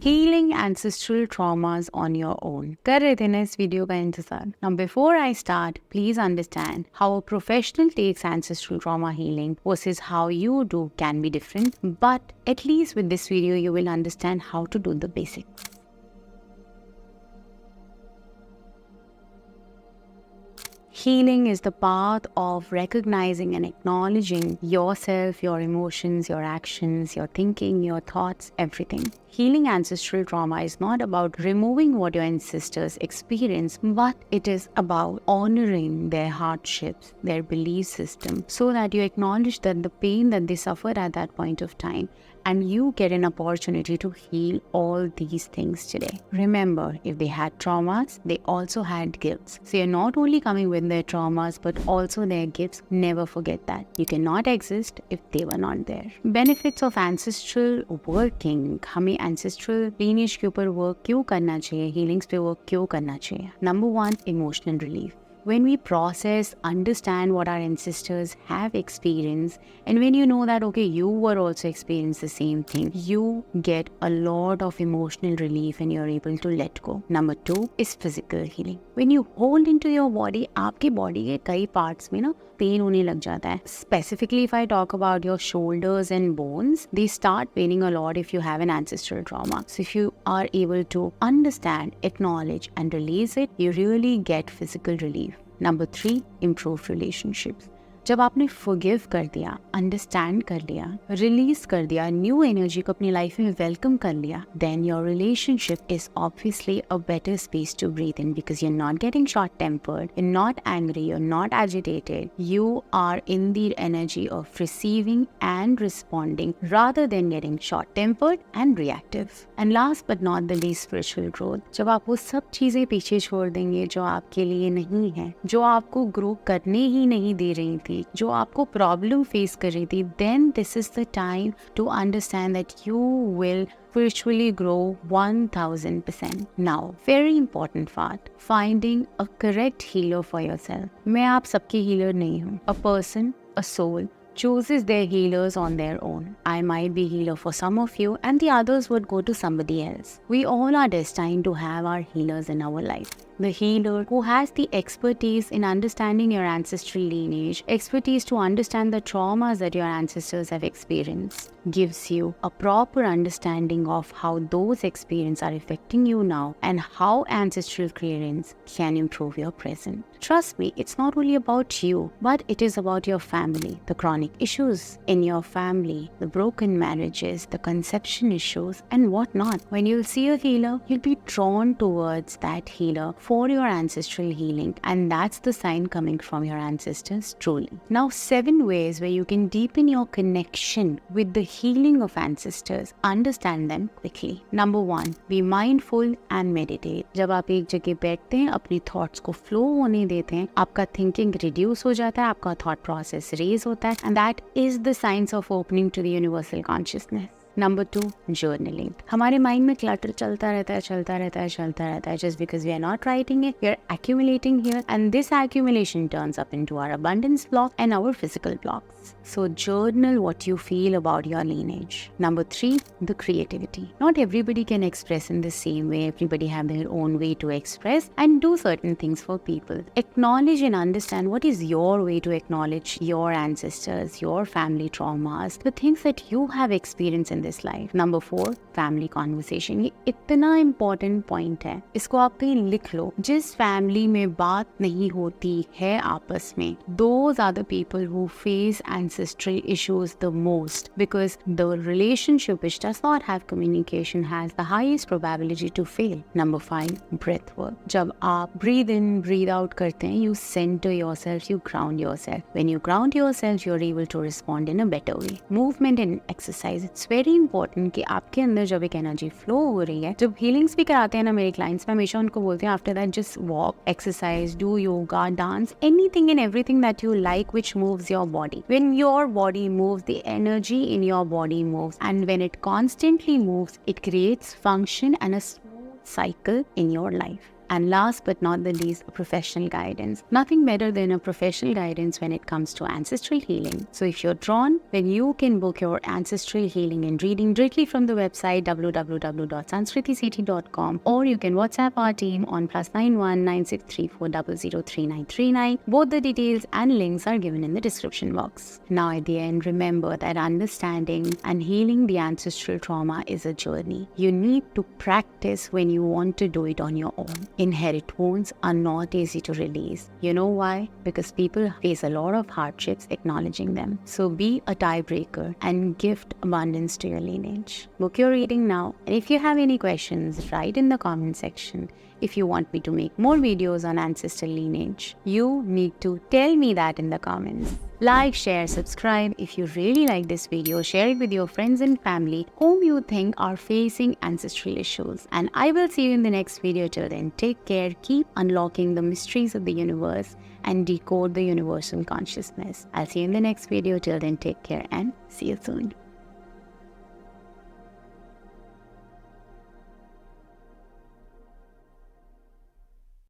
Healing ancestral traumas on your own. कर रहे थे ना इस वीडियो का इंतजार. Now before I start, please understand how a professional takes ancestral trauma healing versus how you do can be different. But at least with this video, you will understand how to do the basics. Healing is the path of recognizing and acknowledging yourself, your emotions, your actions, your thinking, your thoughts, everything. Healing ancestral trauma is not about removing what your ancestors experienced, but it is about honoring their hardships, their belief system, so that you acknowledge that the pain that they suffered at that point of time, and you get an opportunity to heal all these things today. Remember, if they had traumas, they also had gifts. So you're not only coming with their traumas, but also their gifts. Never forget that. You cannot exist if they were not there. Benefits of ancestral working. हमें ancestral lineage के ऊपर work क्यों करना चाहिए? Healings पे work क्यों करना चाहिए? Number 1, emotional relief. When we process, understand what our ancestors have experienced, and when you know that, okay, you were also experiencing the same thing, you get a lot of emotional relief and you're able to let go. Number 2 is physical healing. When you hold into your body, आपके body के कई parts में ना pain होने लग जाता है. Specifically, if I talk about your shoulders and bones, they start paining a lot if you have an ancestral trauma. So if you are able to understand, acknowledge and release it, you really get physical relief. Number 3, improved relationships. जब आपने forgive कर दिया, understand कर लिया, release कर दिया, new energy को अपनी life में welcome कर लिया, then your relationship is obviously a better space to breathe in because you're not getting short-tempered, you're not angry, you're not agitated. You are in the energy of receiving and responding rather than getting short-tempered and reactive. And last but not the least, spiritual growth. जब आप वो सब चीज़ें पीछे छोड़ देंगे जो आपके लिए नहीं है, जो आपको grow करने ही नहीं दे रही थी, जो आपको प्रॉब्लम फेस कर रही थी, then this is the time to understand that you will spiritually grow 1000%. Now, very important part, finding a correct healer for yourself. मैं आप सबकी healer नहीं हूँ. A person, a soul, chooses their healers on their own. I might be healer for some of you and the others would go to somebody else. We all are destined to have our healers in our life. The healer who has the expertise in understanding your ancestral lineage, expertise to understand the traumas that your ancestors have experienced, gives you a proper understanding of how those experiences are affecting you now and how ancestral clearance can improve your present. Trust me, it's not only about you, but it is about your family, the chronic issues in your family, the broken marriages, the conception issues, and whatnot. When you'll see a healer, you'll be drawn towards that healer for your ancestral healing, and that's the sign coming from your ancestors truly. Now, 7 ways where you can deepen your connection with the healing of ancestors. Understand them quickly. Number 1, be mindful and meditate. जब आप एक जगह बैठते हैं, अपनी thoughts को flow होने देते हैं, आपका thinking reduce हो जाता है, आपका thought process raise होता है, and that is the signs of opening to the universal consciousness. Number 2, journaling. हमारे माइंड में क्लटर चलता रहता है just because we are not writing it, we are accumulating here, and this accumulation turns up into our abundance block and our physical blocks. So journal what you feel about your lineage. Number 3, the creativity. Not everybody can express in the same way. Everybody have their own way to express and do certain things for people. Acknowledge and understand what is your way to acknowledge your ancestors, your family traumas, the things that you have experienced in this life. Number 4, family conversation. ये इतना important point है, इसको आप कहीं लिख लो. जिस family में बात नहीं होती है आपस में, those are the people who face ancestral issues the most because the relationship which does not have communication has the highest probability to fail. Number 5, breath work. जब आप breathe in, breathe out करते हैं, you center yourself, you ground yourself. When you ground yourself, you're able to respond in a better way. Movement and exercise. It's very important कि आपके अंदर जब एक energy flow हो रही है, जब हीलिंग्स भी कराते हैं ना मेरे क्लाइंट्स, मैं हमेशा उनको बोलती हूँ after that just walk, exercise, do yoga, dance, anything and everything that you like which moves your body. When your body moves, the energy in your body moves, and when it constantly moves, it creates function and a smooth cycle in your life. And last but not the least, professional guidance. Nothing better than a professional guidance when it comes to ancestral healing. So if you're drawn, then you can book your ancestral healing and reading directly from the website www.sanskriticity.com, or you can WhatsApp our team on +91 9634 003939. Both the details and links are given in the description box. Now at the end, remember that understanding and healing the ancestral trauma is a journey. You need to practice when you want to do it on your own. Inherit wounds are not easy to release. You know why? Because people face a lot of hardships acknowledging them. So be a tiebreaker and gift abundance to your lineage. Book your reading now, and if you have any questions, write in the comment section. If you want me to make more videos on ancestral lineage, you need to tell me that in the comments. Like, share, subscribe. If you really like this video, share it with your friends and family whom you think are facing ancestral issues. And I will see you in the next video. Till then, take care, keep unlocking the mysteries of the universe and decode the universal consciousness. I'll see you in the next video. Till then, take care and see you soon.